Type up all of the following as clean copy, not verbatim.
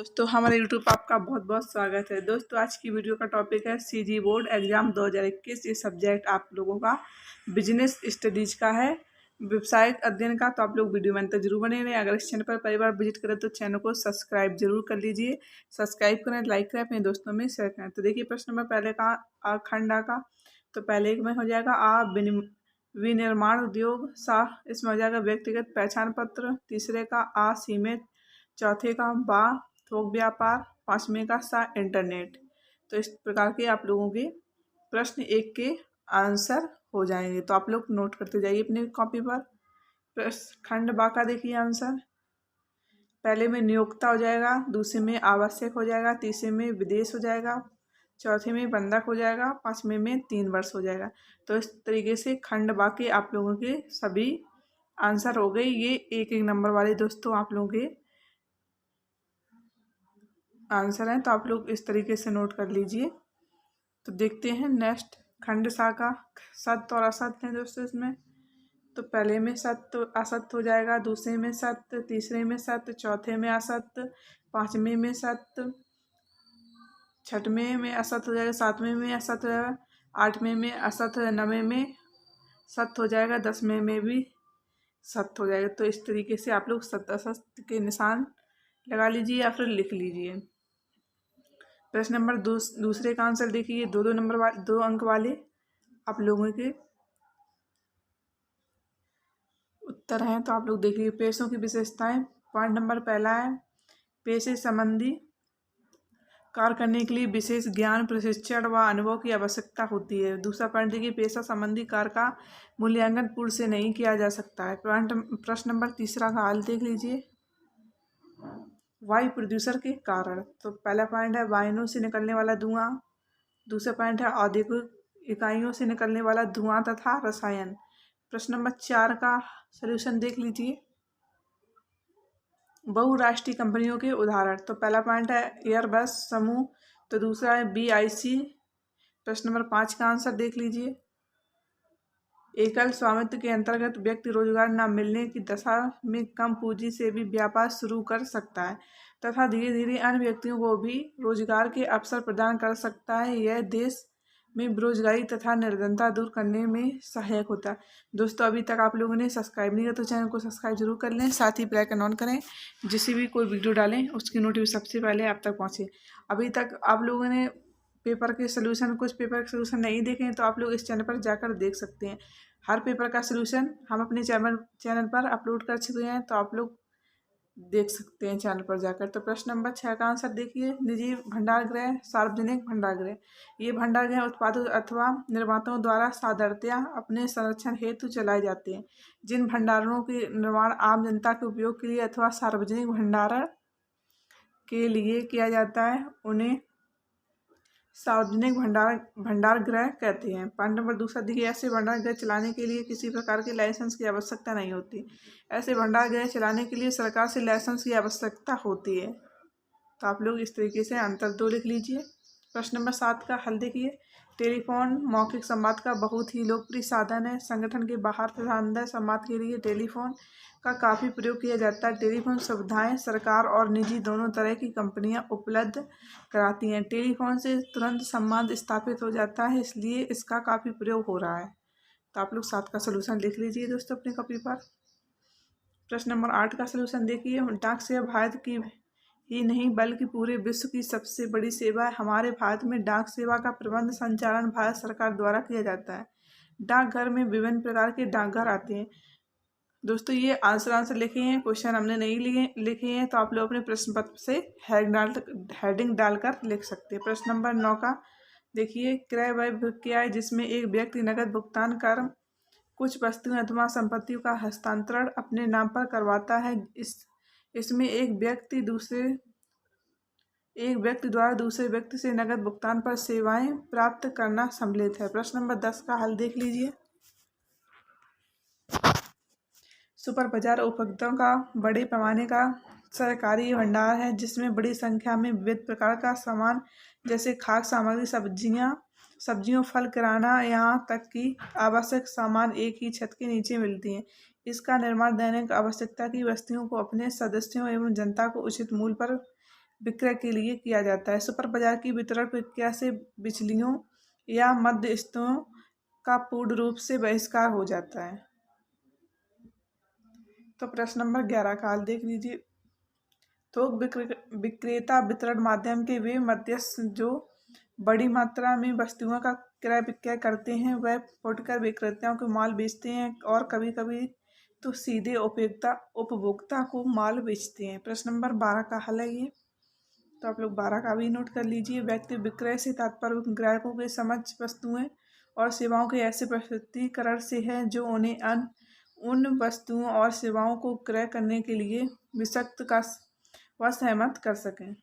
दोस्तों हमारे यूट्यूब पर आपका बहुत बहुत स्वागत है। दोस्तों आज की वीडियो का टॉपिक है सीजी बोर्ड एग्जाम 2021। ये सब्जेक्ट आप लोगों का बिजनेस स्टडीज का है, व्यावसायिक अध्ययन का। तो आप लोग वीडियो में अंत जरूर बने रहें। अगर इस चैनल पर पहली बार विजिट करें तो चैनल को सब्सक्राइब जरूर कर लीजिए। सब्सक्राइब करें, लाइक करें, अपने दोस्तों में शेयर करें। तो देखिए प्रश्न नंबर पहले का खंड आ का, तो पहले में हो जाएगा विनिर्माण उद्योग। सा इसमें हो जाएगा व्यक्तिगत पहचान पत्र। तीसरे का सीमेंट। चौथे का बा थोक व्यापार। पांचवें का सा इंटरनेट। तो इस प्रकार के आप लोगों के प्रश्न एक के आंसर हो जाएंगे। तो आप लोग नोट करते जाइए अपनी कॉपी पर। प्रश्न खंड बा का देखिए आंसर। पहले में नियोक्ता हो जाएगा, दूसरे में आवश्यक हो जाएगा, तीसरे में विदेश हो जाएगा, चौथे में बंधक हो जाएगा, पांचवें में 3 वर्ष हो जाएगा। तो इस तरीके से खंड बा के आप लोगों के सभी आंसर हो गए। ये एक एक नंबर वाले दोस्तों आप लोगों के आंसर हैं। तो आप लोग इस तरीके से नोट कर लीजिए। तो देखते हैं नेक्स्ट खंड सा का। सत्य और असत्य हैं दोस्तों इसमें। तो पहले में सत्य असत्य हो जाएगा, दूसरे में सत्य, तीसरे में सत्य, चौथे में असत्य, पांचवें में सत्य, छठवें में असत्य हो जाएगा, सातवें में असत्य हो जाएगा, आठवें में असत्य हो, नवें में सत्य हो जाएगा, 10वें में भी सत्य हो जाएगा। तो इस तरीके से आप लोग सत्य असत्य के निशान लगा लीजिए या फिर लिख लीजिए। प्रश्न नंबर दूसरे का आंसर देखिए। दो नंबर वाले 2 अंक वाले आप लोगों के उत्तर हैं। तो आप लोग देखिए पेशों की विशेषताएं। पॉइंट नंबर पहला है पेशे संबंधी कार्य करने के लिए विशेष ज्ञान, प्रशिक्षण व अनुभव की आवश्यकता होती है। दूसरा पॉइंट देखिए पेशा संबंधी कार्य का मूल्यांकन पूर्व से नहीं किया जा सकता है। प्रश्न नंबर तीसरा का हल देख लीजिए। वायु प्रदूषण के कारण। तो पहला पॉइंट है वाहनों से निकलने वाला धुआं। दूसरा पॉइंट है औद्योगिक इकाइयों से निकलने वाला धुआं तथा रसायन। प्रश्न नंबर 4 का सलूशन देख लीजिए। बहुराष्ट्रीय कंपनियों के उदाहरण। तो पहला पॉइंट है एयरबस समूह। तो दूसरा है BIC। प्रश्न नंबर 5 का आंसर देख लीजिए। एकल स्वामित्व के अंतर्गत व्यक्ति रोजगार न मिलने की दशा में कम पूंजी से भी व्यापार शुरू कर सकता है तथा धीरे धीरे अन्य व्यक्तियों को भी रोजगार के अवसर प्रदान कर सकता है। यह देश में बेरोजगारी तथा निर्धनता दूर करने में सहायक होता है। दोस्तों अभी तक आप लोगों ने सब्सक्राइब नहीं किया तो चैनल को सब्सक्राइब जरूर कर लें, साथ ही बेल आइकन ऑन करें, जिससे भी कोई वीडियो डालें उसकी नोटिफिकेशन सबसे पहले आप तक पहुँचे। अभी तक आप लोगों ने पेपर के सोल्यूशन कुछ पेपर के सोल्यूशन नहीं देखे हैं तो आप लोग इस चैनल पर जाकर देख सकते हैं। हर पेपर का सोल्यूशन हम अपने चैनल पर अपलोड कर चुके हैं, तो आप लोग देख सकते हैं चैनल पर जाकर। तो प्रश्न नंबर 6 का आंसर देखिए। निजी भंडार गृह, सार्वजनिक भंडार गृह। ये भंडार गृह उत्पादकों अथवा निर्माताओं द्वारा साधारणतया अपने संरक्षण हेतु चलाए जाते हैं। जिन भंडारों के निर्माण आम जनता के उपयोग के लिए अथवा सार्वजनिक भंडारण के लिए किया जाता है उन्हें सार्वजनिक भंडार गृह कहते हैं। पॉइंट नंबर दूसरा देखिए ऐसे भंडार गृह चलाने के लिए किसी प्रकार के लाइसेंस की आवश्यकता नहीं होती। ऐसे भंडार गृह चलाने के लिए सरकार से लाइसेंस की आवश्यकता होती है। तो आप लोग इस तरीके से अंतर 2 लिख लीजिए। प्रश्न नंबर 7 का हल देखिए। टेलीफोन मौखिक संवाद का बहुत ही लोकप्रिय साधन है। संगठन के बाहर तथा अंदर संवाद के लिए टेलीफोन का काफ़ी प्रयोग किया जाता है। टेलीफोन सुविधाएं सरकार और निजी दोनों तरह की कंपनियां उपलब्ध कराती हैं। टेलीफोन से तुरंत संवाद स्थापित हो जाता है, इसलिए इसका काफ़ी प्रयोग हो रहा है। तो आप लोग 7 का सलूशन लिख लीजिए दोस्तों अपनी कॉपी पर। प्रश्न नंबर 8 का सलूशन देखिए। डाक सेवा भारत की ही नहीं बल्कि पूरे विश्व की सबसे बड़ी सेवा है। हमारे भारत में डाक सेवा का प्रबंध संचालन भारत सरकार द्वारा किया जाता है। डाकघर में विभिन्न प्रकार के डाकघर आते हैं। दोस्तों ये आंसर लिखे हैं, क्वेश्चन हमने नहीं लिखे हैं, तो आप लोग अपने प्रश्न पत्र से हेडिंग डालकर लिख सकते हैं। प्रश्न नंबर 9 का देखिए। क्रय वह क्या है जिसमें एक व्यक्ति नकद भुगतान कर कुछ वस्तुएं अथवा संपत्तियों का हस्तांतरण अपने नाम पर करवाता है। इसमें एक व्यक्ति द्वारा दूसरे व्यक्ति से नकद भुगतान पर सेवाएं प्राप्त करना सम्मिलित है। प्रश्न नंबर 10 का हल देख लीजिए। सुपर बाजार उपभोक्ताओं का बड़े पैमाने का सरकारी भंडार है जिसमें बड़ी संख्या में विविध प्रकार का सामान जैसे खाद्य सामग्री, सब्जियों, फल, किराना, यहाँ तक कि आवश्यक सामान एक ही छत के नीचे मिलती हैं। इसका निर्माण दैनिक आवश्यकता की वस्तुओं को अपने सदस्यों एवं जनता को उचित मूल्य पर विक्रय के लिए किया जाता है। सुपर बाजार की वितरण प्रक्रिया से बिचलियों या मध्यस्थों का पूर्ण रूप से बहिष्कार हो जाता है। तो प्रश्न नंबर 11 का हल देख लीजिए। थोक विक्रेता वितरण माध्यम के वे मध्यस्थ जो बड़ी मात्रा में वस्तुओं का क्रय विक्रय करते हैं, वह फुटकर विक्रेताओं को माल बेचते हैं और कभी कभी तो सीधे उपभोक्ता को माल बेचते हैं। प्रश्न नंबर 12 का हल है ये, तो आप लोग 12 का भी नोट कर लीजिए। व्यक्ति विक्रय से तात्पर्य ग्राहकों के समक्ष वस्तुएं और सेवाओं के ऐसे प्रस्तुतिकरण से है जो उन्हें उन वस्तुओं और सेवाओं को क्रय करने के लिए विशक्त का व सहमत कर सकें।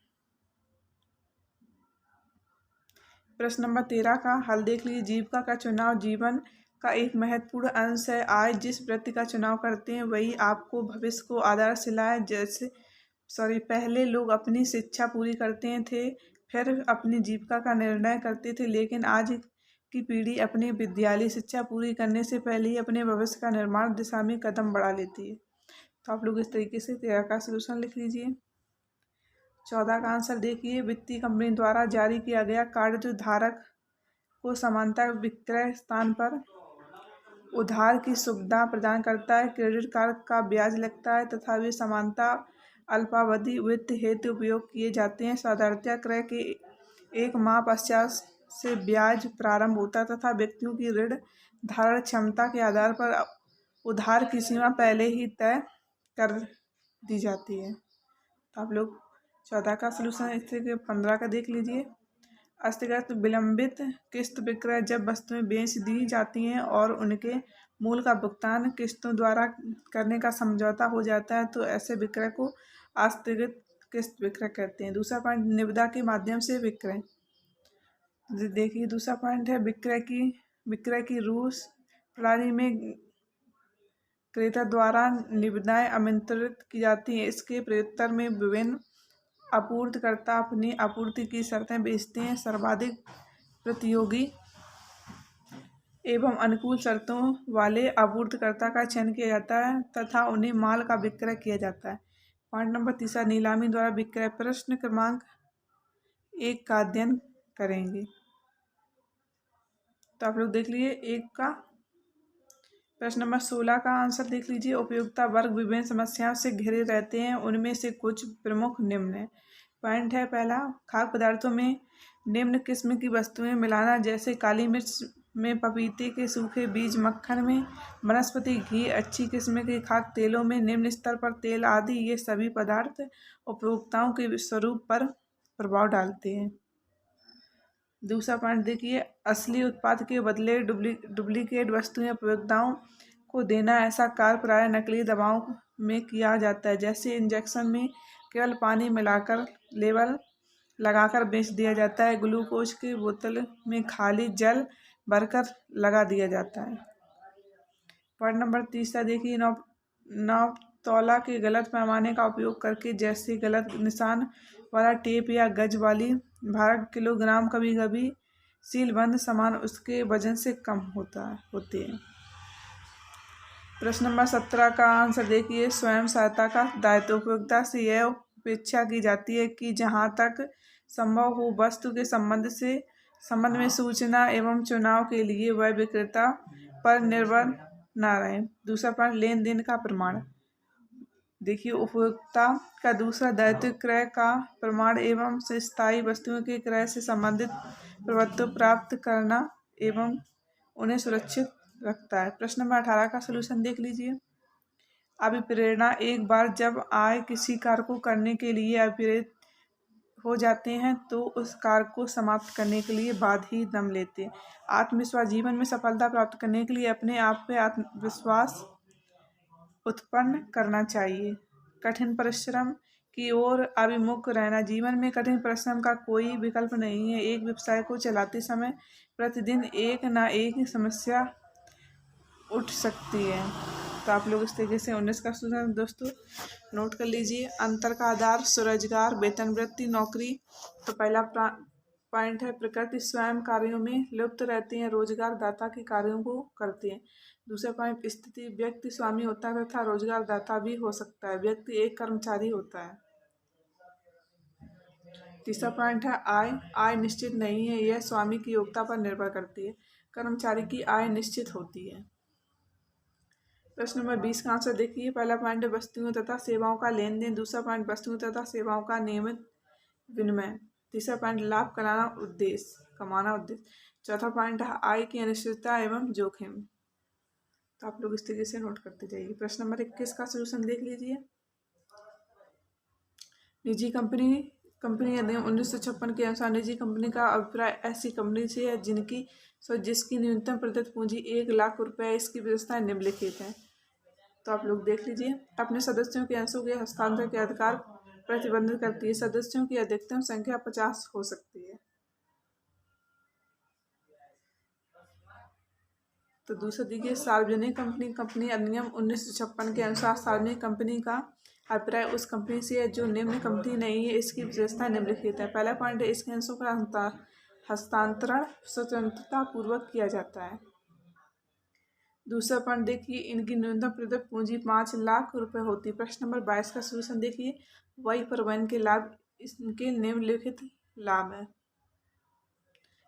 प्रश्न नंबर 13 का हल देख लीजिए। जीविका का चुनाव जीवन का एक महत्वपूर्ण अंश है। आज जिस वृत्ति का चुनाव करते हैं वही आपको भविष्य को आधारशिला है। पहले लोग अपनी शिक्षा पूरी करते थे, फिर अपनी जीविका का निर्णय करते थे, लेकिन आज की पीढ़ी अपनी विद्यालय शिक्षा पूरी करने से पहले ही अपने भविष्य का निर्माण दिशा में कदम बढ़ा लेती है। तो आप लोग इस तरीके से 13 का सलूशन लिख लीजिए। 14 का आंसर देखिए। वित्तीय कंपनी द्वारा जारी किया गया कार्ड जो धारक को समानता विक्रय स्थान पर उधार की सुविधा प्रदान करता है। क्रेडिट कार्ड का ब्याज लगता है तथा वे समानता अल्पावधि वित्त हेतु उपयोग किए जाते हैं। साधारणतया क्रय के एक माह पश्चात से ब्याज प्रारंभ होता है तथा व्यक्तियों की ऋण धारण क्षमता के आधार पर उधार की सीमा पहले ही तय कर दी जाती है। तो आप लोग 14 का सलूशन इससे 15 का देख लीजिए। अस्थगित विलंबित किस्त विक्रय जब वस्तुएं बेच दी जाती हैं और उनके मूल का भुगतान किस्तों द्वारा करने का समझौता हो जाता है, तो ऐसे विक्रय को अस्थगित किस्त विक्रय कहते हैं। दूसरा पॉइंट, निविदा के माध्यम से विक्रय। देखिए दूसरा पॉइंट है विक्रय की रूस प्रणाली में क्रेता द्वारा निविदाएं आमंत्रित की जाती हैं। इसके प्रत्युत्तर में विभिन्न आपूर्तिकर्ता अपनी आपूर्ति की शर्तें बेचते हैं। सर्वाधिक प्रतियोगी एवं अनुकूल शर्तों वाले आपूर्तिकर्ता का चयन किया जाता है तथा उन्हें माल का विक्रय किया जाता है। पॉइंट नंबर 3, नीलामी द्वारा विक्रय। प्रश्न क्रमांक 1 का अध्ययन करेंगे। तो आप लोग देख लीजिए 1 का प्रश्न नंबर 16 का आंसर देख लीजिए। उपयोगिता वर्ग विभिन्न समस्याओं से घिरे रहते हैं, उनमें से कुछ प्रमुख निम्न है। पॉइंट है पहला, खाद्य पदार्थों में निम्न किस्म की वस्तुएं मिलाना, जैसे काली मिर्च में पपीते के सूखे बीज, मक्खन में वनस्पति घी, अच्छी किस्म के खाद्य तेलों में निम्न स्तर पर तेल आदि। ये सभी पदार्थ उपभोक्ताओं के स्वरूप पर प्रभाव डालते हैं। दूसरा पॉइंट देखिए, असली उत्पाद के बदले डुप्लीकेट वस्तुएं उपभोक्ताओं को देना। ऐसा कार्य प्रायः नकली दवाओं में किया जाता है, जैसे इंजेक्शन में केवल पानी मिलाकर लेबल लगाकर बेच दिया जाता है। ग्लूकोज की बोतल में खाली जल भरकर लगा दिया जाता है। पॉइंट नंबर 3 देखिए, नाप तौला के गलत पैमाने का उपयोग करके, जैसे गलत निशान वाला टेप या गज वाली भाग किलोग्राम, कभी कभी सीलबंद सामान उसके वजन से कम होते हैं। प्रश्न नंबर 17 का आंसर देखिए। स्वयं सहायता का दायित्व। उपयोगिता से यह अपेक्षा की जाती है कि जहां तक संभव हो वस्तु के संबंध में सूचना एवं चुनाव के लिए वह विक्रेता पर निर्भर न रहे। दूसरा पॉइंट, लेन देन का प्रमाण। देखिए उपभोक्ता का दूसरा दायित्व क्रय का प्रमाण एवं स्थायी वस्तुओं के क्रय से संबंधित प्रभुत्व प्राप्त करना एवं उन्हें सुरक्षित रखता है। प्रश्न नंबर 18 का सलूशन देख लीजिए। अभिप्रेरणा, एक बार जब आय किसी कार्य को करने के लिए अभिप्रेरित हो जाते हैं तो उस कार्य को समाप्त करने के लिए बाद ही दम लेते हैं। आत्मविश्वास, जीवन में सफलता प्राप्त करने के लिए अपने आप पे आत्मविश्वास उत्पन्न करना चाहिए। कठिन परिश्रम की ओर अभिमुख रहना, जीवन में कठिन परिश्रम का कोई विकल्प नहीं है। एक व्यवसाय को चलाते समय प्रतिदिन एक ना एक समस्या उठ सकती है। तो आप लोग इस तरीके से 19 का सूचना दोस्तों नोट कर लीजिए। अंतर का आधार, स्वरोजगार, वेतन वृत्ति, नौकरी। तो पहला पॉइंट है, प्रकृति स्वयं कार्यों में लिप्त रहती है, रोजगार दाता के कार्यों को करते हैं। दूसरा पॉइंट, स्थिति, व्यक्ति स्वामी होता है तथा रोजगार दाता भी हो सकता है। व्यक्ति एक कर्मचारी होता है। तीसरा पॉइंट है आय। आय निश्चित नहीं है, यह स्वामी की योग्यता पर निर्भर करती है। कर्मचारी की आय निश्चित होती है। प्रश्न नंबर 20 का आंसर देखिए। पहला पॉइंट है वस्तुओं तथा सेवाओं का लेन देन। दूसरा पॉइंट वस्तुओं तथा सेवाओं का नियमित विनिमय। तीसरा पॉइंट लाभ कमाना उद्देश्य। चौथा पॉइंट है आय की अनिश्चितता एवं जोखिम। तो आप लोग इस तरीके से नोट करते जाइए। प्रश्न नंबर 21 का सोल्यूशन देख लीजिए। निजी कंपनी अधिनियम 1956 के अनुसार निजी कंपनी का अभिप्राय ऐसी कंपनी से है जिसकी न्यूनतम प्रतिशत पूंजी 1 लाख रुपए। इसकी व्यवस्था निम्नलिखित है। तो आप लोग देख लीजिए। अपने सदस्यों के अंशों के हस्तांतरण के अधिकार प्रतिबंधित करती है। सदस्यों की अधिकतम संख्या 50 हो सकती है। तो दूसरा देखिए, सार्वजनिक कंपनी अधिनियम 1956 के अनुसार सार्वजनिक कंपनी का अभिप्राय उस कंपनी से है जो निम्न कंपनी नहीं है। इसकी विशेषता निम्नलिखित है। पहला पॉइंट है इसके अंशों का हस्तांतरण स्वतंत्रता पूर्वक किया जाता है। दूसरा पॉइंट देखिए, इनकी न्यूनतम प्रतिशत पूंजी 5 लाख रुपए होती है। प्रश्न नंबर 22 का सोल्यूशन देखिए। वायु परिवहन के लाभ इनके निम्नलिखित लाभ है।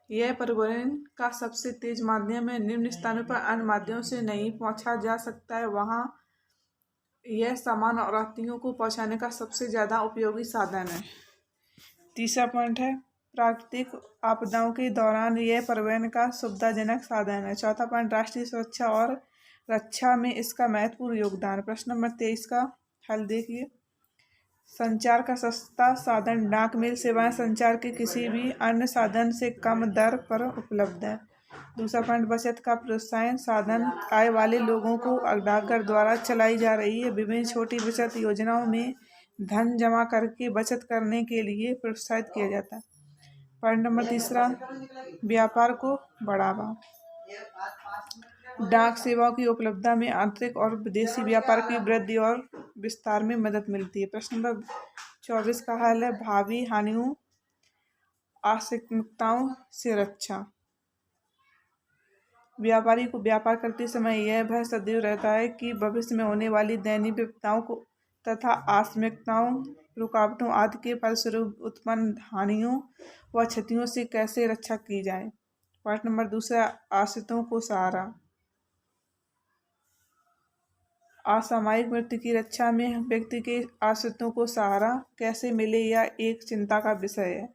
यह परिवहन का सबसे तेज माध्यम है। निम्न स्थानों पर अन्य माध्यमों से नहीं पहुंचा जा सकता है। वहां यह सामान और यात्रियों को पहुंचाने का सबसे ज़्यादा उपयोगी साधन है। तीसरा पॉइंट है प्राकृतिक आपदाओं के दौरान यह परिवहन का सुविधाजनक साधन है। चौथा पॉइंट राष्ट्रीय सुरक्षा और रक्षा में इसका महत्वपूर्ण योगदान। प्रश्न नंबर 23 का हल देखिए। संचार का सस्ता साधन डाक मेल सेवाएं संचार के किसी भी अन्य साधन से कम दर पर उपलब्ध है। दूसरा पॉइंट बचत का प्रोत्साहन साधन आय वाले लोगों को डाकघर द्वारा चलाई जा रही है। विभिन्न छोटी बचत योजनाओं में धन जमा करके बचत करने के लिए प्रोत्साहित किया जाता है। पॉइंट नंबर तीसरा व्यापार को बढ़ावा। डाक सेवाओं की उपलब्धता में आंतरिक और विदेशी व्यापार की वृद्धि और विस्तार में मदद मिलती है। प्रश्न नंबर 24 का हल है भावी हानियों आकस्मिकताओं से रक्षा। व्यापारी को व्यापार करते समय यह भय सदैव रहता है कि भविष्य में होने वाली दैनिक विपदाओं को तथा आकस्मिकताओं रुकावटों आदि के फलस्वरूप उत्पन्न हानियों व क्षतियों से कैसे रक्षा की जाए। पॉइंट नंबर दूसरा आश्रितों को सहारा। असामयिक मृत्यु की रक्षा में व्यक्ति के आश्रितों को सहारा कैसे मिले यह एक चिंता का विषय है।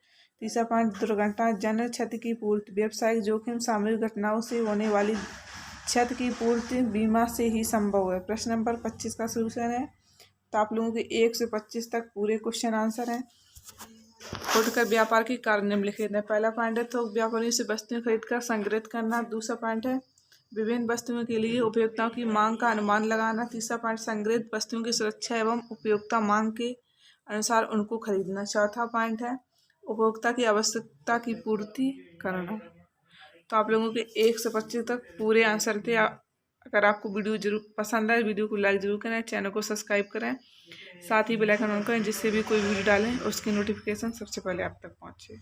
तीसरा पॉइंट दुर्घटना जन क्षति की पूर्ति। व्यावसायिक जोखिम सामूहिक घटनाओं से होने वाली क्षति की पूर्ति बीमा से ही संभव है। प्रश्न नंबर 25 का सोल्यूशन है। तो आप लोगों के 1 से 25 तक पूरे क्वेश्चन आंसर हैं। फुटकर व्यापार के कारण निम्नलिखित है। पहला पॉइंट है थोक व्यापारियों से वस्तुएं खरीदकर संग्रहित करना। दूसरा पॉइंट है विभिन्न वस्तुओं के लिए उपयोक्ताओं की मांग का अनुमान लगाना। तीसरा पॉइंट संग्रहित वस्तुओं की सुरक्षा एवं उपयोक्ता मांग के अनुसार उनको खरीदना। चौथा पॉइंट है उपभोक्ता की आवश्यकता की पूर्ति करना। तो आप लोगों के 1 से 25 तक पूरे आंसर थे। अगर आपको वीडियो जरूर पसंद आए वीडियो को लाइक जरूर करें, चैनल को सब्सक्राइब करें, साथ ही बेल आइकन ऑन करें जिससे भी कोई वीडियो डालें उसकी नोटिफिकेशन सबसे पहले आप तक पहुंचे।